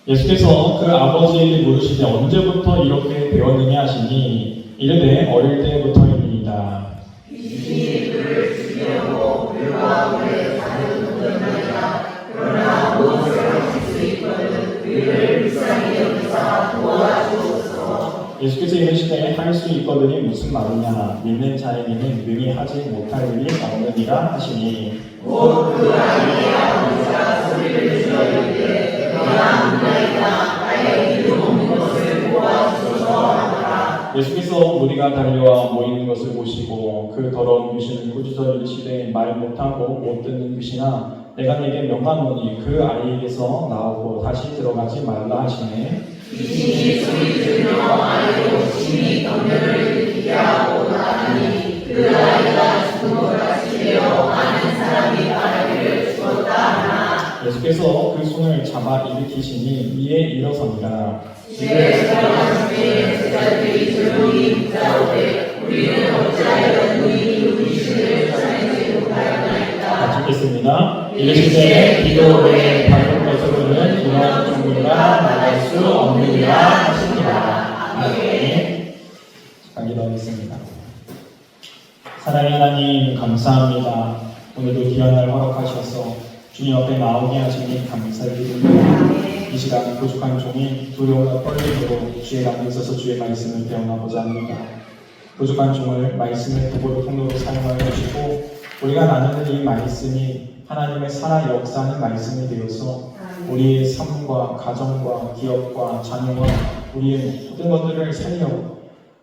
예수께서 그 아버지에게 물으시되 언제부터 이렇게 배웠느냐 하시니 이르되 어릴 때부터입니다. 귀신이 그를 죽이려고 그와 그의 자녀를 도전하자. 그러나 무엇을 하실 수 있거든 그를 불쌍히 여기사 도와주소서. 예수께서 이르시되 할 수 있거든이 무슨 말이냐 믿는 자에게는 능히 하지 못할 일이 없느니라 하시니 곧 그 아이의 아버지가 소리를 지어 이르되 내가 문나이다 나의 믿음 없는 것을 도와주소서 하더라. 예수께서 무리가 달려와 모이는 것을 보시고 그 더러운 귀신을 꾸짖어 이르시되 말 못하고 못 듣는 귀신아 내가 네게 명하노니 그 아이에게서 나오고 다시 들어가지 말라 하시네. 귀신이 소리 지르며 아이로 심히 경련을 일으키게 하고 나가니 그 아이가 죽은 것 같이 되어 많은 사람이 바라기를 죽었다 하나. 예수께서 그 손을 잡아 일으키시니 이에 일어서니라. 집에 들어간 후에 제자들이 조용히 묻자오되 우리는 어찌하여 너희 귀신을 쫓아내지 못하였나이까. 같이 읽겠습니다. 이르시되 기도 외에 다른 것으로는 이런 종류가 나갈 수 없느니라 하시니라. 아멘. 기도하겠습니다. 사랑의 하나님 감사합니다. 오늘도 귀한 허락하셔서 주님 앞에 나오게 하시니 감사드립니다. 이 시간 부족한 종이 두려움과 떨림으로 주의 앞에 있어서 주의 말씀을 배워나보자 합니다. 부족한 종을 말씀의 도구로 통로로 사용하여 주시고 우리가 나누는 이 말씀이 하나님의 살아 역사하는 말씀이 되어서 우리의 삶과 가정과 기업과 자녀와 우리의 모든 것들을 살려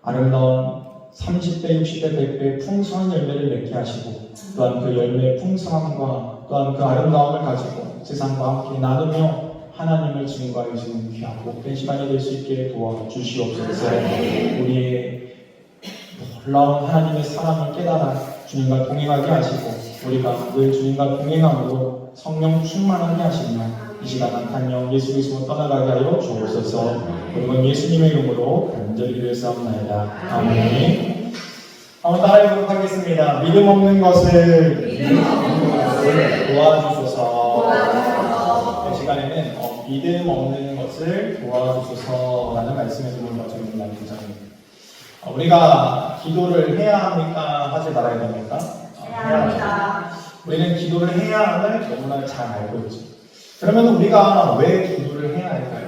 아름다운 30배, 60배, 100배 풍성한 열매를 맺게 하시고 또한 그 열매의 풍성함과 또한 그 아름다움을 가지고 세상과 함께 나누며 하나님을 증거하여 주는 귀하고 복된 시간이 될 수 있게 도와주시옵소서. 우리의 놀라운 하나님의 사랑을 깨달아 주님과 동행하게 하시고 우리가 늘 주님과 동행함으로 성령 충만하게 하시며 이 시간 한탄령 예수 그리스도로 떠나가게 하여 주옵소서. 우리는 예수님의 이름으로 간절히 기도했사옵나이다. 아멘. 한번 따라해보도록 하겠습니다. 믿음 없는 것을 도와주소서. 이 시간에는 믿음 없는 것을 도와주소서라는 말씀의 부분을 가지고 있는 말씀입니다. 우리가 기도를 해야 합니까? 하지 말아야 됩니까? 해야 합니다. 우리는 기도를 해야 함을 너무나 잘 알고 있죠. 그러면 우리가 왜 기도를 해야 할까요?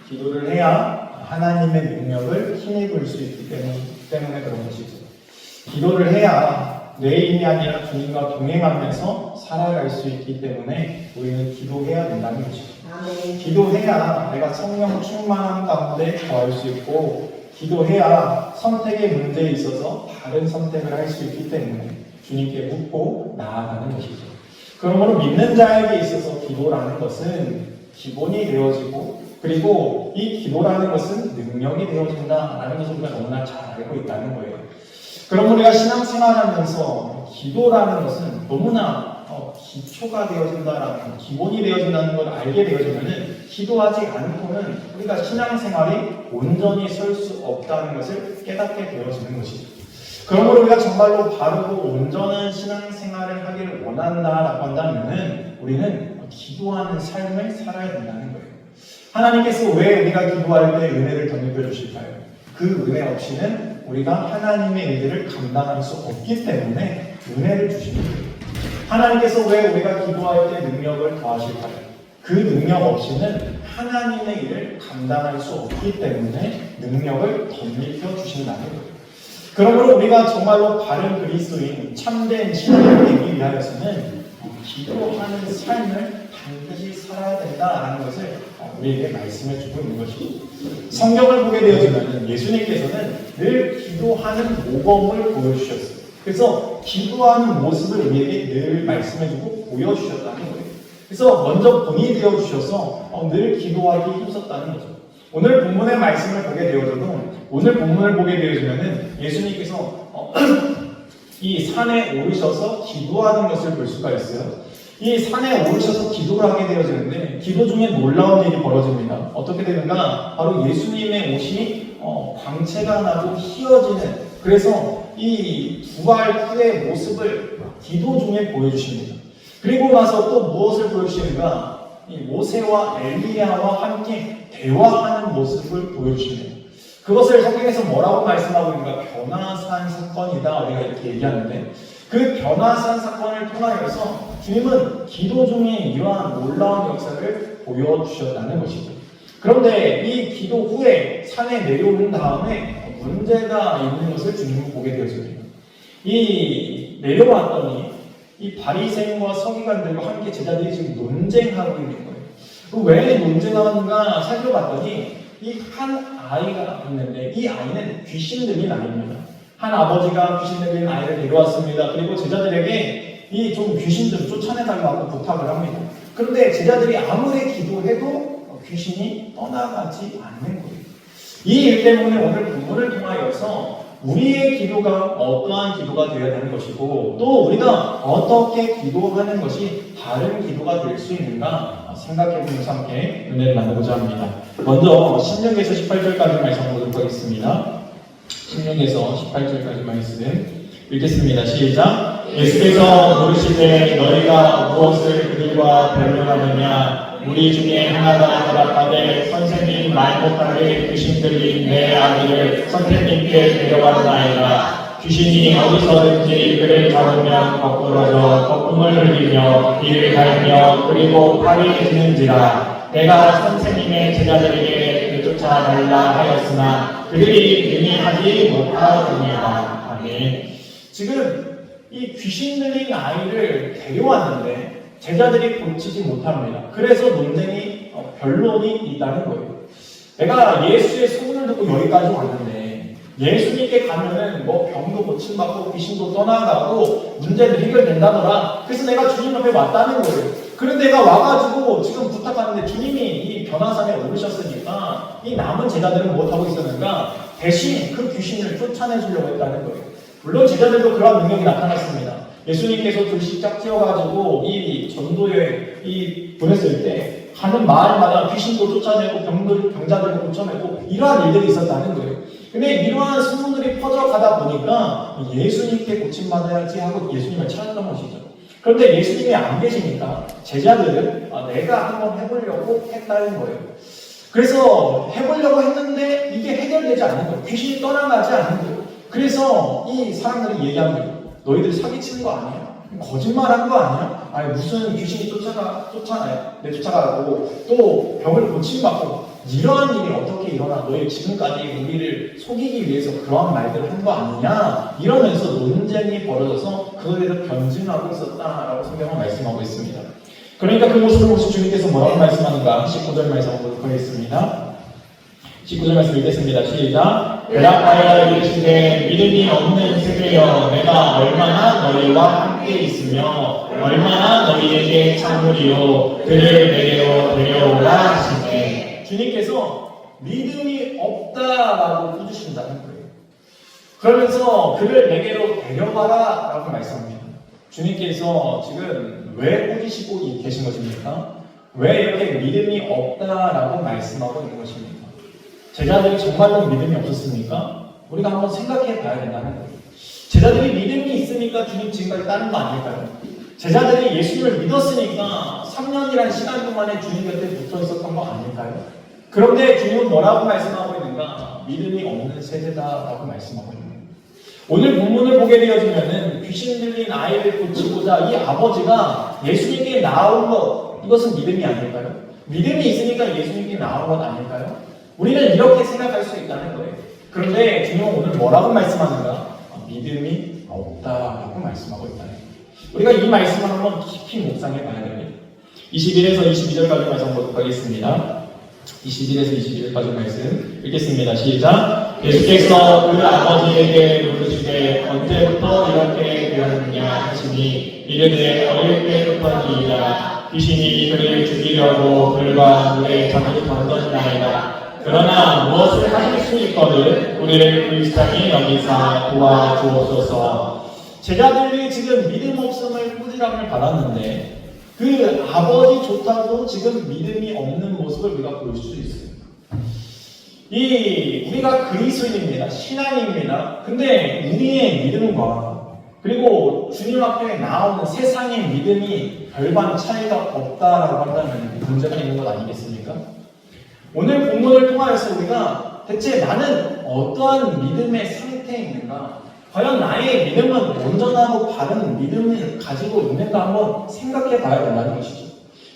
기도를 해야 하나님의 능력을 힘입을 수 있기 때문에 그런 것이죠. 기도를 해야 내 힘이 아니라 주님과 동행하면서 살아갈 수 있기 때문에 우리는 기도해야 된다는 것이죠. 기도해야 내가 성령 충만한 가운데 거할 수 있고 기도해야 선택의 문제에 있어서 바른 선택을 할 수 있기 때문에 주님께 묻고 나아가는 것이죠. 그러므로 믿는 자에게 있어서 기도라는 것은 기본이 되어지고 그리고 이 기도라는 것은 능력이 되어진다라는 것을 우리가 너무나 잘 알고 있다는 거예요. 그럼 우리가 신앙생활하면서 기도라는 것은 너무나 기초가 되어진다라는 기본이 되어진다는 걸 알게 되어지면은 기도하지 않고는 우리가 신앙생활이 온전히 설 수 없다는 것을 깨닫게 되어지는 것이죠. 그러므로 우리가 정말로 바르고 온전한 신앙생활을 하기를 원한다라고 한다면은 우리는 기도하는 삶을 살아야 된다는 거예요. 하나님께서 왜 우리가 기도할 때 은혜를 덧입혀 주실까요? 그 은혜 없이는 우리가 하나님의 일들을 감당할 수 없기 때문에 은혜를 주시는 거예요. 하나님께서 왜 우리가 기도할 때 능력을 더하실까요? 그 능력 없이는 하나님의 일을 감당할 수 없기 때문에 능력을 덧입혀 주신다는 거예요. 그러므로 우리가 정말로 바른 그리스도인 참된 신앙이 되기 위하여서는 기도하는 삶을 반드시 살아야 된다라는 것을 우리에게 말씀해 주고 있는 것이죠. 성경을 보게 되어지면 예수님께서는 늘 기도하는 모범을 보여주셨어요. 그래서 기도하는 모습을 우리에게 늘 말씀해 주고 보여주셨다는 거예요. 그래서 먼저 본이 되어주셔서 늘 기도하기 힘썼다는 거죠. 오늘 본문의 말씀을 보게 되어져도 오늘 본문을 보게 되어지면은 예수님께서 이 산에 오르셔서 기도하는 것을 볼 수가 있어요. 이 산에 오르셔서 기도를 하게 되어지는데 기도 중에 놀라운 일이 벌어집니다. 어떻게 되는가? 바로 예수님의 옷이 광채가 나고 휘어지는 그래서 이 부활 후의 모습을 기도 중에 보여주십니다. 그리고 나서 또 무엇을 보여주시는가? 이 모세와 엘리야와 함께 대화하는 모습을 보여주시네요. 그것을 성경에서 뭐라고 말씀하고 있는가? 변화산 사건이다 우리가 이렇게 얘기하는데, 그 변화산 사건을 통하여서 주님은 기도 중에 이러한 놀라운 역사를 보여주셨다는 것이죠. 그런데 이 기도 후에 산에 내려오는 다음에 문제가 있는 것을 주님은 보게 되었습니다. 이 내려왔더니 이 바리새인과 서기관들과 함께 제자들이 지금 논쟁하고 있는 거예요. 왜 논쟁하는가 살펴봤더니 이 한 아이가 있는데, 이 아이는 귀신 들린 아이입니다. 한 아버지가 귀신 들린 아이를 데려왔습니다. 그리고 제자들에게 이 좀 귀신들을 쫓아내달라고 부탁을 합니다. 그런데 제자들이 아무리 기도해도 귀신이 떠나가지 않는 거예요. 이 일 때문에 오늘 본문을 통하여서 우리의 기도가 어떠한 기도가 되어야 되는 것이고, 또 우리가 어떻게 기도하는 것이 바른 기도가 될 수 있는가 생각해보면서 함께 은혜를 나누고자 합니다. 먼저 신명기에서 18절까지 말씀 보도록 하겠습니다. 신명기에서 18절까지 말씀 읽겠습니다. 시작. 예수께서 물으시되 너희가 무엇을 그들과 변론하느냐? 우리 중에 하나가 대답하되 선생님 말 못하게 귀신 들린 내 아들을 선생님께 데려갔나이다. 귀신이 어디서든지 그를 잡으면 거꾸러져 거품을 흘리며 이를 갈며 그리고 팔이 지는지라. 내가 선생님의 제자들에게 쫓아달라 하였으나 그들이 능히 못하더니라. 아멘. 지금 이 귀신 들린 아이를 데려왔는데 제자들이 고치지 못합니다. 그래서 논쟁이 변론이 있다는 거예요. 내가 예수의 소문을 듣고 여기까지 왔는데 예수님께 가면은 뭐 병도 고침받고 귀신도 떠나가고 문제도 해결된다더라. 그래서 내가 주님 앞에 왔다는 거예요. 그런데 내가 와가지고 지금 부탁하는데 주님이 이 변화산에 오르셨으니까 이 남은 제자들은 무엇하고 있었는가? 대신 그 귀신을 쫓아내주려고 했다는 거예요. 물론 제자들도 그러한 능력이 나타났습니다. 예수님께서 둘씩 짝 지어가지고 이 전도여행 보냈을 때 가는 마을마다 귀신도 쫓아내고 병자들도 고쳐내고 이러한 일들이 있었다는 거예요. 근데 이러한 소문들이 퍼져가다 보니까 예수님께 고침받아야지 하고 예수님을 찾았던 것이죠. 그런데 예수님이 안 계시니까 제자들은 내가 한번 해보려고 했다는 거예요. 그래서 해보려고 했는데 이게 해결되지 않는 거예요. 귀신이 떠나가지 않는 거예요. 그래서 이 사람들이 얘기합니다. 너희들 사기치는 거 아니야? 거짓말한 거 아니야? 아니 무슨 귀신이 쫓아가고 또 병을 고침받고 이러한 일이 어떻게 일어나? 너희 지금까지 우리를 속이기 위해서 그러한 말들을 한 거 아니냐? 이러면서 논쟁이 벌어져서 그거에 대해서 변증하고 있었다라고 성경은 말씀하고 있습니다. 그러니까 그 모습을 보시 주님께서 뭐라고 말씀하는가? 19절 말씀 보도록 하겠습니다. 19절 말씀 읽겠습니다. 시작. 대답하여 이르시되 믿음이 없는 세대여 내가 얼마나 너희와 함께 있으며 얼마나 너희에게 참으리요 그를 내게로 데려오라 하시네. 주님께서 믿음이 없다라고 꾸짖으신다는 거예요. 그러면서 그를 내게로 데려가라 라고 말씀합니다. 주님께서 지금 왜 꾸짖으시고 계신 것입니까? 왜 이렇게 믿음이 없다라고 말씀하고 있는 것입니까? 제자들이 정말로 믿음이 없었습니까? 우리가 한번 생각해 봐야 된다는 거예요. 제자들이 믿음이 있으니까 주님 지금까지 따른 거 아닐까요? 제자들이 예수님을 믿었으니까 3년이라는 시간 동안에 주님 곁에 붙어 있었던 거 아닐까요? 그런데 주님은 뭐라고 말씀하고 있는가? 믿음이 없는 세대다라고 말씀하고 있는 거예요. 오늘 본문을 보게 되어지면은 귀신 들린 아이를 고치고자 이 아버지가 예수님께 나온 것, 이것은 믿음이 아닐까요? 믿음이 있으니까 예수님께 나온 것 아닐까요? 우리는 이렇게 생각할 수 있다는 거예요. 그런데 주님은 오늘 뭐라고 말씀하는가? 믿음이 없다라고 말씀하고 있다는 거예요. 우리가 이 말씀을 한번 깊이 묵상해 봐야 됩니다. 21에서 22절까지 말씀 보도록 하겠습니다. 21에서 22절까지 말씀 읽겠습니다. 시작. 예수께서 그 아버지에게 물으시되 언제부터 이렇게 되었느냐 하시니 이르되 어릴 때부터이니라. 귀신이 그를 죽이려고 불과 물에 잠을 던졌나이다. 그러나 무엇을 하실 수 있거든 우리를 불쌍히 여기사 도와주옵소서. 제자들이 지금 믿음 없음을 꾸지람을 받았는데 그 아버지조차도 지금 믿음이 없는 모습을 우리가 볼 수 있어요. 우리가 그리스도인입니다. 신앙입니다. 근데 우리의 믿음과 그리고 주님 앞에 나오는 세상의 믿음이 별반 차이가 없다라고 한다면 문제가 있는 것 아니겠습니까? 오늘 본문을 통하여서 우리가 대체 나는 어떠한 믿음의 상태에 있는가? 과연 나의 믿음은 온전하고 바른 믿음을 가지고 있는가 한번 생각해 봐야 된다는 것이죠.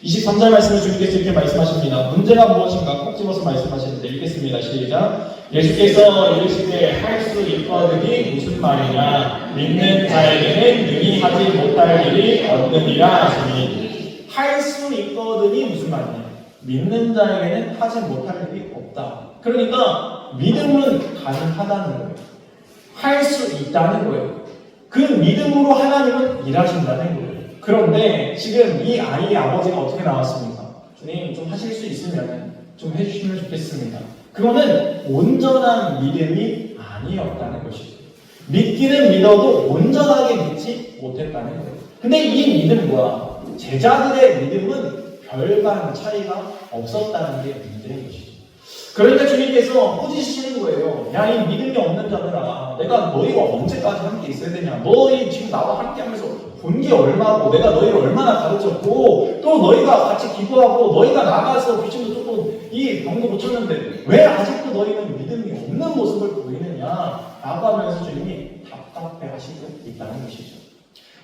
23절 말씀을 주님께서 이렇게 말씀하십니다. 문제가 무엇인가 꼭 집어서 말씀하시는데 읽겠습니다. 시작. 예수께서 이르시되 할 수 있거든이 무슨 말이냐? 믿는 자에게는 능히 하지 못할 일이 없느니라 하시니. 할 수 있거든이 무슨 말이냐? 믿는 자에게는 하지 못할 일이 없다. 그러니까 믿음은 가능하다는 거예요. 할 수 있다는 거예요. 그 믿음으로 하나님은 일하신다는 거예요. 그런데 지금 이 아이의 아버지가 어떻게 나왔습니까? 주님 좀 하실 수 있으면 좀 해주시면 좋겠습니다. 그거는 온전한 믿음이 아니었다는 것이죠. 믿기는 믿어도 온전하게 믿지 못했다는 거예요. 근데 이 믿음과 제자들의 믿음은 별반 차이가 없었다는 게 문제인 것이죠. 그러니까 주님께서 꾸짖으시는 거예요. 야, 이 믿음이 없는 자들아, 내가 너희가 언제까지 함께 있어야 되냐? 너희 지금 나와 함께 하면서 본 게 얼마고, 내가 너희를 얼마나 가르쳤고, 또 너희가 같이 기도하고, 너희가 나가서 귀신도 쫓고 이 병도 고쳤는데 왜 아직도 너희는 믿음이 없는 모습을 보이느냐? 라고 하면서 주님이 답답해 하시고 있다는 것이죠.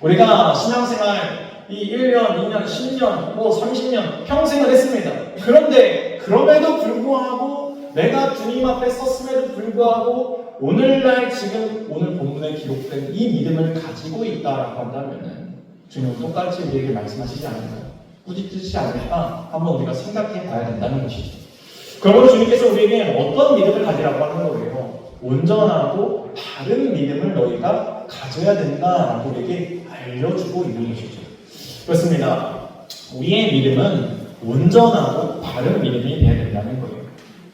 우리가 신앙생활 이 1년, 2년, 10년, 30년 평생을 했습니다. 그런데 그럼에도 불구하고 내가 주님 앞에 섰음에도 불구하고 오늘날 지금 오늘 본문에 기록된 이 믿음을 가지고 있다라고 한다면 주님은 똑같이 우리에게 말씀하시지 않을까요? 꾸짖지 않을까? 한번 우리가 생각해 봐야 된다는 것이죠. 그러므로 주님께서 우리에게 어떤 믿음을 가지라고 하는 거예요? 온전하고 바른 믿음을 너희가 가져야 된다라고 우리에게 알려주고 있는 것이죠. 그렇습니다. 우리의 믿음은 온전하고 바른 믿음이 되어야 된다는 거예요.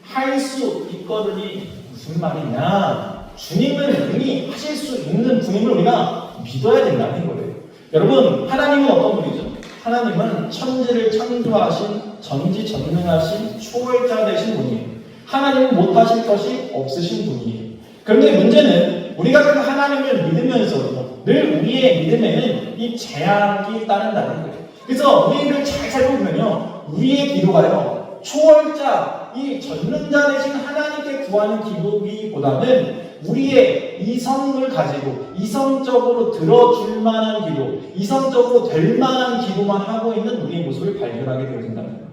할 수 있거든이 무슨 말이냐? 주님은 능히 하실 수 있는 분임을 우리가 믿어야 된다는 거예요. 여러분, 하나님은 어떤 분이죠? 하나님은 천지를 창조하신 전지전능하신 초월자 되신 분이에요. 하나님은 못하실 것이 없으신 분이에요. 그런데 문제는 우리가 그 하나님을 믿으면서도 늘 우리의 믿음에는 이 제약이 따른다는 거예요. 그래서 우리를 잘 살펴보면요, 우리의 기도가요, 초월자, 이 전능자 되신 하나님께 구하는 기도기보다는 우리의 이성을 가지고 이성적으로 들어줄 만한 기도, 이성적으로 될 만한 기도만 하고 있는 우리의 모습을 발견하게 되어진다는 거예요.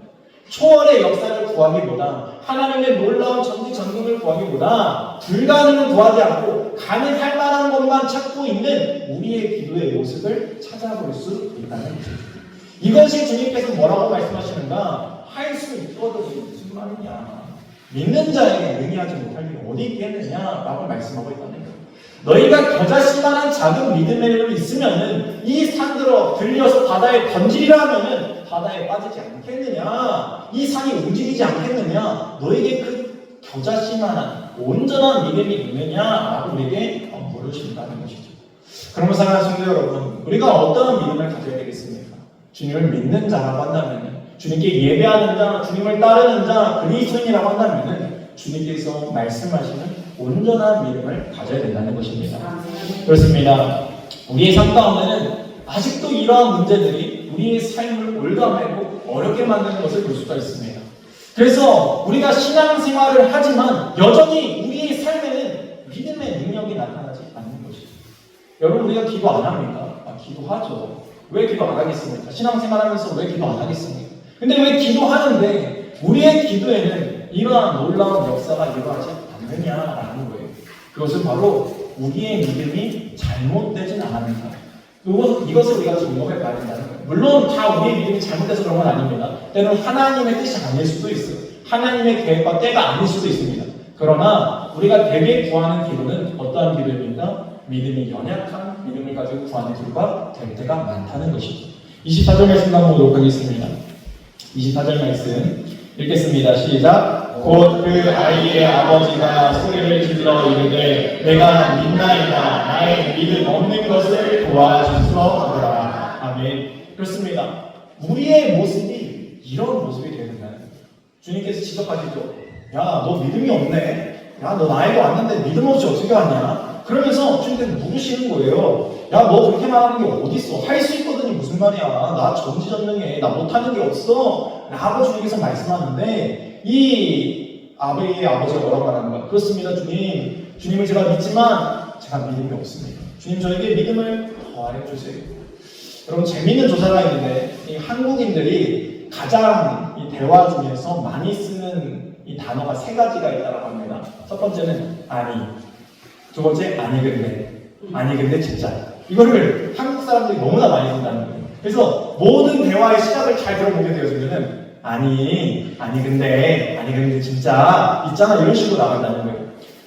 초월의 역사를 구하기보다 하나님의 놀라운 전지전능을 구하기보다 불가능을 구하지 않고 가능할 만한 것만 찾고 있는 우리의 기도의 모습을 찾아볼 수 있다는 거죠. 이것이 주님께서 뭐라고 말씀하시는가? 할 수 있거든요. 무슨 말이냐? 믿는 자에게 능히 하지 못할 일이 어디 있겠느냐? 라고 말씀하고 있다는 거예요. 너희가 겨자씨만한 작은 믿음이 있으면은 이 산들어 들려서 바다에 던지리라 하면은 바다에 빠지지 않겠느냐? 이 산이 움직이지 않겠느냐? 너에게 그 겨자씨만한 온전한 믿음이 있느냐? 라고 우리에게 물으신다는 것이죠. 그러면 사랑하는 성도 여러분, 우리가 어떤 믿음을 가져야 되겠습니까? 주님을 믿는 자라고 한다면, 주님께 예배하는 자, 주님을 따르는 자, 그리스도인이라고 한다면 주님께서 말씀하시는 온전한 믿음을 가져야 된다는 것입니다. 그렇습니다. 우리의 삶 가운데는 아직도 이러한 문제들이 우리의 삶을 올가매고 어렵게 만드는 것을 볼 수가 있습니다. 그래서 우리가 신앙생활을 하지만 여전히 우리의 삶에는 믿음의 능력이 나타나지 않는 것이죠. 여러분, 우리가 기도 안 합니까? 기도하죠. 왜 기도 안 하겠습니까? 신앙생활하면서 왜 기도 안 하겠습니까? 근데 왜 기도하는데 우리의 기도에는 이러한 놀라운 역사가 일어나지 않느냐라는 거예요. 그것은 바로 우리의 믿음이 잘못되진 않았는가. 이것을 우리가 점검해 봐야 된다는 거예요. 물론 다 우리의 믿음이 잘못돼서 그런 건 아닙니다. 때로는 하나님의 뜻이 아닐 수도 있어요. 하나님의 계획과 때가 아닐 수도 있습니다. 그러나 우리가 대개 구하는 기도는 어떠한 기도입니까? 믿음이 연약한 믿음을 가지고 구하는 기도가 될 때가 많다는 것이죠. 24절 말씀 한번 보도록 하겠습니다. 24절 말씀 읽겠습니다. 시작. 곧 그 아이의 아버지가 소리를 질러 이르되 내가 믿나이다. 나의 믿음 없는 것을 도와주소 하더라. 아멘. 그렇습니다. 우리의 모습이 이런 모습이 되어야 된다는 거예요. 주님께서 지적하시죠. 야, 너 믿음이 없네. 야, 너 나이가 왔는데 믿음 없이 어떻게 하냐? 그러면서 주님께서 물으시는 거예요. 야, 너 그렇게 말하는 게 어딨어? 할 수 있거든요. 무슨 말이야? 나 전지전능해. 나 못하는 게 없어. 라고 주님께서 말씀하는데, 이 아베의 아버지가 뭐라고 말하는 거야? 그렇습니다, 주님. 주님을 제가 믿지만 제가 믿음이 없습니다. 주님, 저에게 믿음을 더하여 주세요. 여러분, 재미있는 조사가 있는데, 이 한국인들이 가장 이 대화 중에서 많이 쓰는 이 단어가 세 가지가 있다고 합니다. 첫 번째는 아니. 두 번째, 아니 근데 진짜. 이거를 한국 사람들이 너무나 많이 쓴다는 거예요. 그래서 모든 대화의 시작을 잘 들어보게 되어지면은 아니 근데 진짜 있잖아 이런 식으로 나간다는 거예요.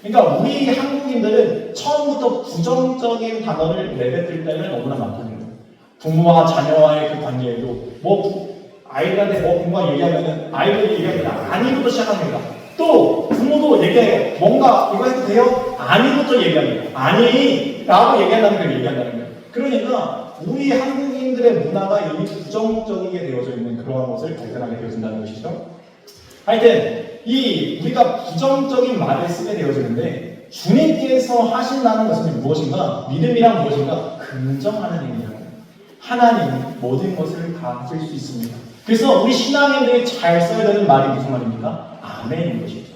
그러니까 우리 한국인들은 처음부터 부정적인 단어를 내뱉을 때는 너무나 많다는 거예요. 부모와 자녀와의 그 관계에도 아이들한테 공부가 얘기하면은 아이들이 얘기합니다. 아니부터 시작합니다. 또 부모도 얘기해요. 뭔가 이거 해도 돼요? 아니부터 얘기합니다. 아니라고 얘기한다는 걸 얘기한다는 거예요. 그러니까 우리 한국인들의 문화가 이미 부정적이게 되어져 있는 그러한 것을 발견하게 되어진다는 것이죠. 하여튼 우리가 부정적인 말을 쓰게 되어지는데 주님께서 하신다는 것은 무엇인가? 믿음이란 무엇인가? 긍정하는 의미라는 거예요. 하나님은 모든 것을 다 하실 수 있습니다. 그래서 우리 신앙인들이 잘 써야 되는 말이 무슨 말입니까? 아멘인 것이죠.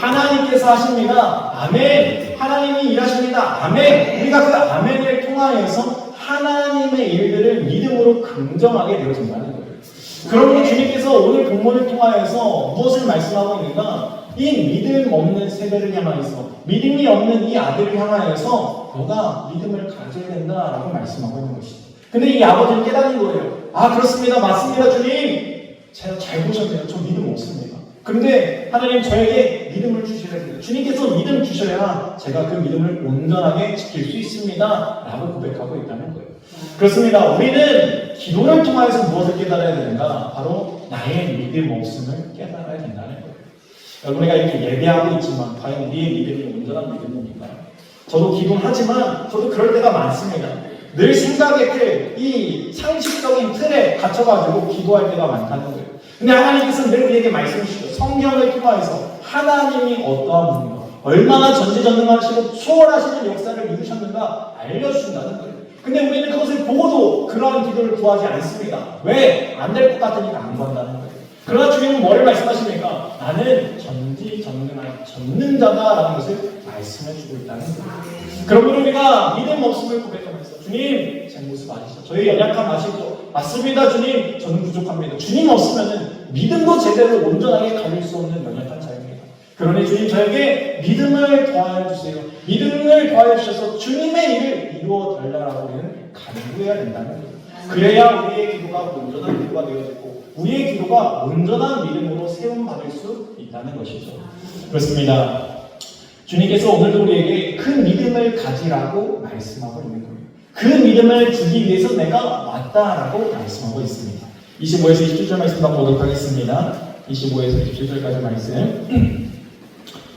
하나님께서 하십니다. 아멘. 하나님이 일하십니다. 아멘. 우리가 그 아멘을 통하여서 하나님의 일들을 믿음으로 긍정하게 되어진다는 거예요. 그러므로 주님께서 오늘 본문을 통하여서 무엇을 말씀하고 있는가? 이 믿음 없는 세대를 향하여서 믿음이 없는 이 아들을 향하여서 너가 믿음을 가져야 된다라고 말씀하고 있는 것이죠. 근데 이 아버지는 깨달은 거예요. 아, 그렇습니다. 맞습니다, 주님. 제가 잘 보셨네요. 저 믿음 없습니다. 그런데 하나님 저에게 믿음을 주셔야 됩니다. 주님께서 믿음 주셔야 제가 그 믿음을 온전하게 지킬 수 있습니다. 라고 고백하고 있다는 거예요. 그렇습니다. 우리는 기도를 통해서 무엇을 깨달아야 되는가? 바로 나의 믿음 없음을 깨달아야 된다는 거예요. 여러분, 우리가 이렇게 예배하고 있지만 과연 우리의 믿음이 온전한 믿음입니까? 저도 기도하지만 저도 그럴 때가 많습니다. 늘 생각의 이 상식적인 틀에 갇혀가지고 기도할 때가 많다는 거예요. 근데 하나님께서 늘 우리에게 말씀해 주시죠. 성경을 통해서 하나님이 어떠한 분인가, 얼마나 전지전능하시고 초월하시는 역사를 이루셨는가 알려주신다는 거예요. 근데 우리는 그것을 보고도 그러한 기도를 구하지 않습니다. 왜? 안 될 것 같으니까 안 구한다는 거예요. 그러나 주님은 뭐를 말씀하십니까? 나는 전지전능한 전능자다라는 것을 말씀해 주고 있다는 거예요. 그러므로 우리가 믿음 없음을 고백하면서 주님, 제 모습 아시죠? 저희 연약함 아시죠? 맞습니다, 주님. 저는 부족합니다. 주님 없으면은 믿음도 제대로 온전하게 가질 수 없는 연약한 자입니다. 그러니 주님 저에게 믿음을 더하여 주세요. 믿음을 더하여 주셔서 주님의 일을 이루어 달라고 우리는 간구해야 된다는 거예요. 그래야 우리의 기도가 온전한 기도가 되어지고 우리의 기도가 온전한 믿음으로 세움받을 수 있다는 것이죠. 그렇습니다. 주님께서 오늘도 우리에게 큰 믿음을 가지라고 말씀하고 있는 거예요. 그 믿음을 주기 위해서 내가 왔다라고 말씀하고 있습니다. 25에서 27절 말씀 보도록 하겠습니다. 25에서 27절까지 말씀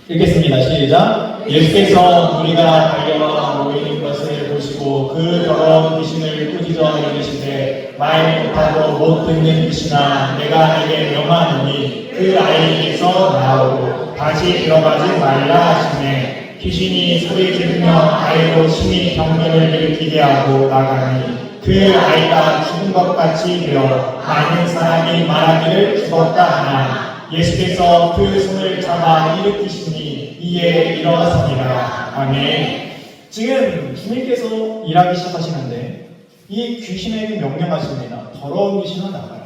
읽겠습니다. 시작. 예수께서 우리가 달려와 모이는 것을 보시고 그 더러운 귀신을 꾸짖어 이르시되 말 못하고 못 듣는 귀신아 내가 내게 명하노니 그 아이에게서 나오고 다시 들어가지 말라 하시네. 귀신이 소리 지르며 아이로 심히 경련을 일으키게 하고 나가니 그 아이가 죽은 것 같이 되어 많은 사람이 말하기를 죽었다 하나 예수께서 그 손을 잡아 일으키시니 이에 일어서니라. 아멘. 지금 주님께서 일하기 시작하시는데 이 귀신에게 명령하십니다. 더러운 귀신은 나가라.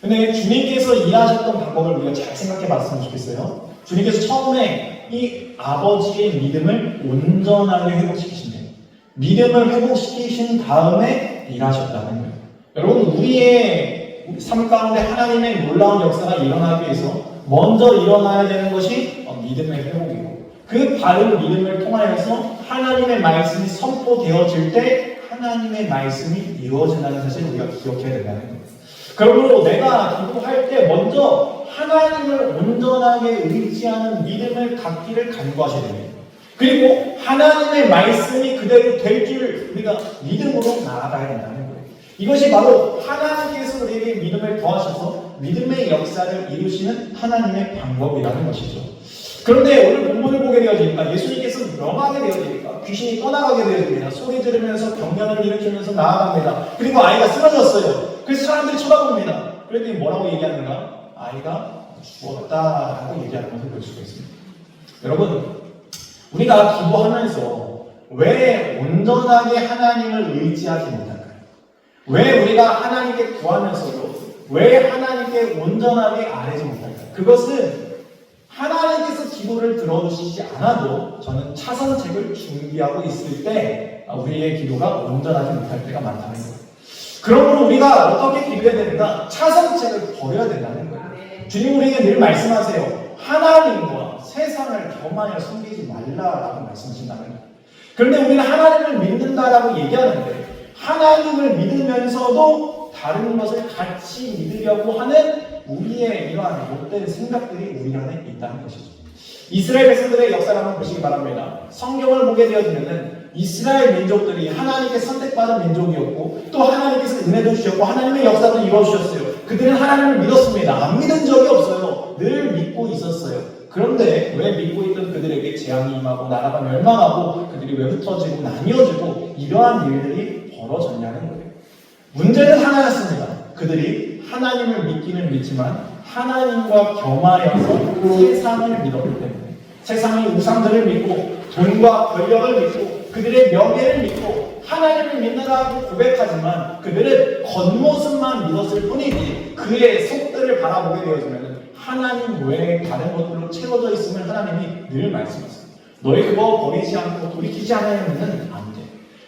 근데 주님께서 일하셨던 방법을 우리가 잘 생각해 봤으면 좋겠어요. 주님께서 처음에 이 아버지의 믿음을 온전하게 회복시키신대요. 믿음을 회복시키신 다음에 일하셨다는 거예요. 여러분, 우리의 삶 가운데 하나님의 놀라운 역사가 일어나기 위해서 먼저 일어나야 되는 것이 믿음의 회복이고 그 바른 믿음을 통하여서 하나님의 말씀이 선포되어질 때 하나님의 말씀이 이루어진다는 사실을 우리가 기억해야 된다는 거예요. 그러므로 내가 기도할 때 먼저 하나님을 온전하게 의지하는 믿음을 갖기를 간구하셔야 됩니다. 그리고 하나님의 말씀이 그대로 될 줄 우리가 믿음으로 나아가야 된다는 거예요. 이것이 바로 하나님께서 우리에게 믿음을 더하셔서 믿음의 역사를 이루시는 하나님의 방법이라는 것이죠. 그런데 오늘 본문을 보게 되어지니까 예수님께서 명하게 되어지니까 귀신이 떠나가게 되어집니다. 소리 지르면서 경련을 일으키면서 나아갑니다. 그리고 아이가 쓰러졌어요. 그래서 사람들이 쳐다봅니다. 그랬더니 뭐라고 얘기하는가? 아이가 죽었다라고 얘기하는 것을 볼 수가 있습니다. 여러분, 우리가 기도하면서 왜 온전하게 하나님을 의지하지 못할까요? 왜 우리가 하나님께 구하면서도 왜 하나님께 온전하게 아뢰지 못할까요? 그것은 하나님께서 기도를 들어주시지 않아도 저는 차선책을 준비하고 있을 때 우리의 기도가 온전하지 못할 때가 많다는 거예요. 그러므로 우리가 어떻게 기도해야 되는가? 차선책을 버려야 된다는 거예요. 주님 우리에게 늘 말씀하세요. 하나님과 세상을 겸하여 섬기지 말라라고 말씀하신다는 거예요. 그런데 우리는 하나님을 믿는다라고 얘기하는데 하나님을 믿으면서도 다른 것을 같이 믿으려고 하는 우리의 이러한 못된 생각들이 우리 안에 있다는 것이죠. 이스라엘 백성들의 역사를 한번 보시기 바랍니다. 성경을 보게 되어지면은 이스라엘 민족들이 하나님께 선택받은 민족이었고 또 하나님께서 은혜도 주셨고 하나님의 역사도 이루어주셨어요. 그들은 하나님을 믿었습니다. 안 믿은 적이 없어요. 늘 믿고 있었어요. 그런데 왜 믿고 있던 그들에게 재앙이 임하고 나라가 멸망하고 그들이 왜 흩어지고 나뉘어지고 이러한 일들이 벌어졌냐는 거예요. 문제는 하나였습니다. 그들이 하나님을 믿기는 믿지만 하나님과 겸하여서 세상을 믿었기 때문에 세상의 우상들을 믿고 돈과 권력을 믿고 그들의 명예를 믿고 하나님을 믿는다고 고백하지만 그들은 겉모습만 믿었을 뿐이지 그의 속들을 바라보게 되어지면 하나님 외에 다른 것들로 채워져 있음을 하나님이 늘 말씀하십니다. 너희 그거 버리지 않고 돌이키지 않으면 안 돼.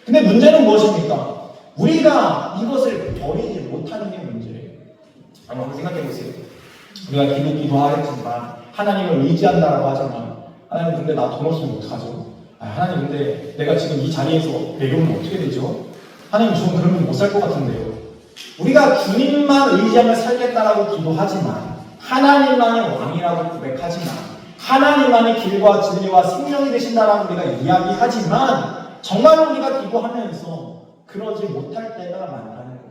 근데 문제는 무엇입니까? 우리가 이것을 버리지 못하는 게 문제예요. 한번 생각해 보세요. 우리가 기도하겠지만 하나님을 의지한다라고 하지만 하나님 근데 나 돈 없으면 어떡하죠? 하나님 근데 내가 지금 이 자리에서 내려오면 어떻게 되죠? 하나님 저는 그러면 못 살 것 같은데요. 우리가 주님만 의지하며 살겠다라고 기도하지만 하나님만의 왕이라고 고백하지만 하나님만의 길과 진리와 생명이 되신다라고 우리가 이야기하지만 정말 우리가 기도하면서 그러지 못할 때가 많다는 거예요.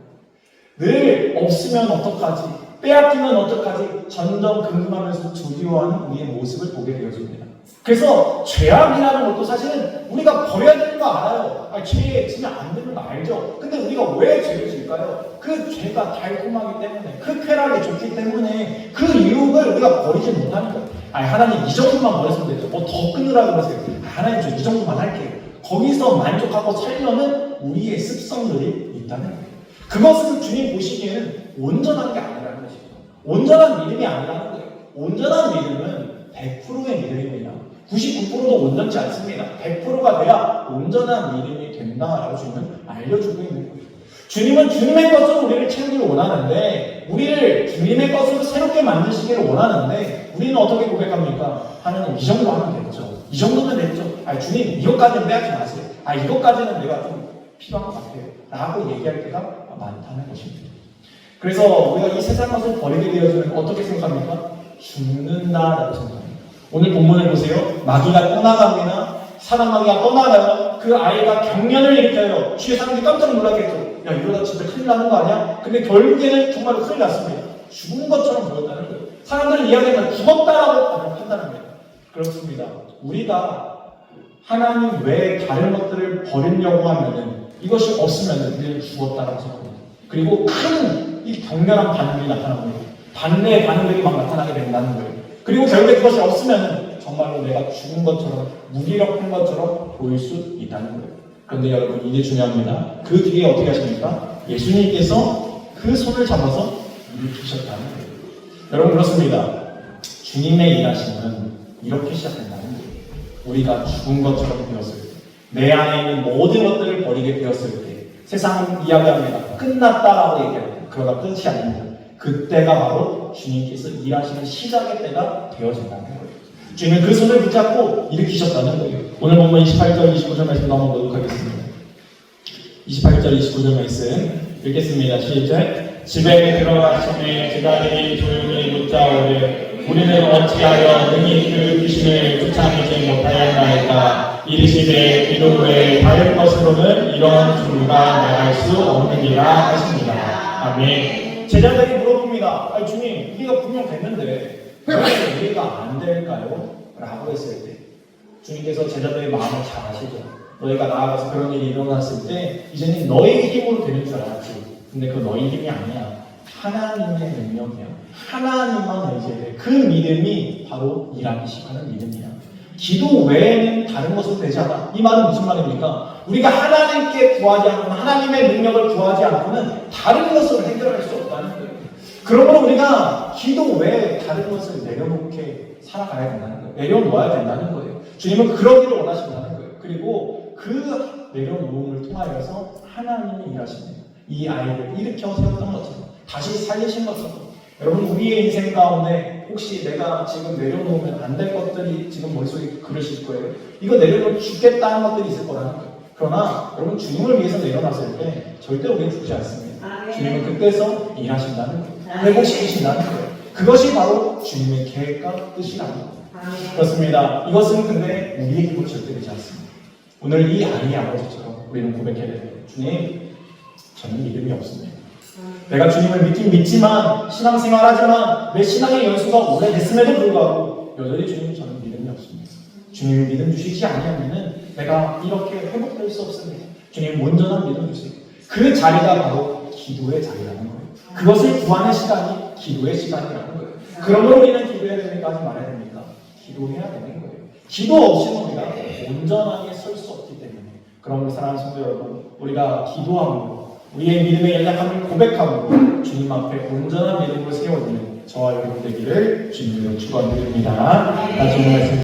늘 없으면 어떡하지? 빼앗기면 어떡하지? 점점 궁금하면서 두려워하는 우리의 모습을 보게 되어집니다. 그래서 죄악이라는 것도 사실은 우리가 버려야 되는 거 알아요. 죄 지면 안 되는 거 알죠. 근데 우리가 왜 죄를 질까요? 그 죄가 달콤하기 때문에 그 쾌락이 좋기 때문에 그 유혹을 우리가 버리지 못하는 거예요. 하나님 이 정도만 버렸으면 되죠. 뭐 더 끊으라고 그러세요. 하나님 저 이 정도만 할게요. 거기서 만족하고 살려는 우리의 습성들이 있다는 거예요. 그것은 주님 보시기에는 온전한 게 아니라는 것입니다. 온전한 믿음이 아니라는 거예요. 온전한 믿음은 100%의 믿음입니다. 99%도 온전치 않습니다. 100%가 돼야 온전한 믿음이 된다라고 주님은 알려주고 있는 거예요. 주님은 주님의 것으로 우리를 채우기를 원하는데 우리를 주님의 것으로 새롭게 만드시기를 원하는데 우리는 어떻게 고백합니까? 하나님 이 정도 하면 됐죠. 이 정도면 됐죠. 주님 이것까지는 빼앗지 마세요. 이것까지는 내가 좀 필요한 것 같아요. 라고 얘기할 때가 많다는 것입니다. 그래서 우리가 이 세상 것을 버리게 되어지면 어떻게 생각합니까? 죽는다라고 생각합니다. 오늘 본문을 보세요. 마귀가 떠나갑니다. 사람 마귀가 떠나가요. 그 아이가 경련을 일으켜요. 주위에 사람들이 깜짝 놀랐겠죠. 야 이러다 진짜 큰일 나는 거 아니야? 근데 결국에는 정말로 큰일 났습니다. 죽은 것처럼 보였다는 거예요. 사람들은 이야기하면 죽었다라고 판단을 합니다. 그렇습니다. 우리가 하나님 외에 다른 것들을 버리려고 하면은 이것이 없으면 우리는 죽었다라고 생각합니다. 그리고 큰 이 격렬한 반응이 나타납니다. 반대의 반응들이 막 나타나게 된다는 거예요. 그리고 결국에 그것이 없으면 정말로 내가 죽은 것처럼 무기력한 것처럼 보일 수 있다는 거예요. 그런데 여러분 이게 중요합니다. 그 뒤에 어떻게 하십니까? 예수님께서 그 손을 잡아서 일으키셨다는 거예요. 여러분 그렇습니다. 주님의 일하심은 이렇게 시작된다는 거예요. 우리가 죽은 것처럼 되었을 때, 내 안에 있는 모든 것들을 버리게 되었을 때, 세상은 이야기합니다. 끝났다라고 얘기합니다. 그러나 끝이 아닙니다. 그때가 바로 주님께서 일하시는 시작의 때가 되어진다는 거예요. 주님은 그 손을 붙잡고 일으키셨다는 거예요. 오늘 본문 28절, 29절 말씀 한번 보도록 하겠습니다. 28절, 29절 말씀 읽겠습니다. 시작. 집에 들어가시매 제자들이 조용히 묻자오되 우리는 어찌하여 능히 그 귀신을 쫓아내지 못하였나이까. 이르시되 기도 외에 다른 것으로는 이런 중류가 나갈 수 없느니라 하십니다. 아멘. 제자들이 물어봅니다. 주님, 우리가 분명 됐는데 왜 우리가 안 될까요? 라고 했을 때 주님께서 제자들의 마음을 잘 아시죠. 너희가 나아가서 그런 일이 일어났을 때 이제는 너희 힘으로 되는 줄 알았지. 근데 그 너희 힘이 아니야. 하나님의 능력이야. 하나님만 의지해야 돼. 그 믿음이 바로 일하기 시작하는 믿음이야. 기도 외에는 다른 것은 되지 않아. 이 말은 무슨 말입니까? 우리가 하나님께 구하지 않고는, 하나님의 능력을 구하지 않고는 다른 것을 해결할 수 없다는 거예요. 그러므로 우리가 기도 외에 다른 것을 내려놓게 살아가야 된다는 거예요. 내려놓아야 된다는 거예요. 주님은 그러기를 원하신다는 거예요. 그리고 그 내려놓음을 통하여서 하나님이 일하시는 이 아이를 일으켜 세웠던 것처럼, 다시 살리신 것처럼, 여러분 우리의 인생 가운데 혹시 내가 지금 내려놓으면 안 될 것들이 지금 머릿속에 그러실 거예요. 이거 내려놓으면 죽겠다는 것들이 있을 거라는 거예요. 그러나 여러분 주님을 위해서 내려놨을 때 절대 우리는 죽지 않습니다. 주님은 그때서 일하신다는 거예요. 회복시키신다는 거예요. 그것이 바로 주님의 계획과 뜻이라는 거예요. 그렇습니다. 이것은 근데 우리의 힘으로 절대 되지 않습니다. 오늘 이 아이의 아버지처럼 우리는 고백해야 돼요. 주님, 저는 믿음이 없습니다. 내가 주님을 믿긴 믿지만, 신앙생활 하지만, 내 신앙의 연수가 오래됐음에도 불구하고 여전히 주님, 저는 믿음이 없습니다. 주님이 믿음 주시지 아니하면은 내가 이렇게 회복될 수 없습니다. 주님, 온전한 믿음 주세요. 그 자리가 바로 기도의 자리라는 거예요. 그것을 구하는 시간이 기도의 시간이라는 거예요. 그러므로 우리는 기도해야 됩니까? 하지 말아야 됩니까? 기도해야 되는 거예요. 기도 없이는 우리가 온전하게 설 수 없기 때문에. 그러므로 사랑하는 성도 여러분, 우리가 기도함으로 우리의 믿음의 연약함을 고백함으로 주님 앞에 온전한 믿음을 세워드리는 저와 여러분 되기를 주님으로 축원드립니다. 나중에 말씀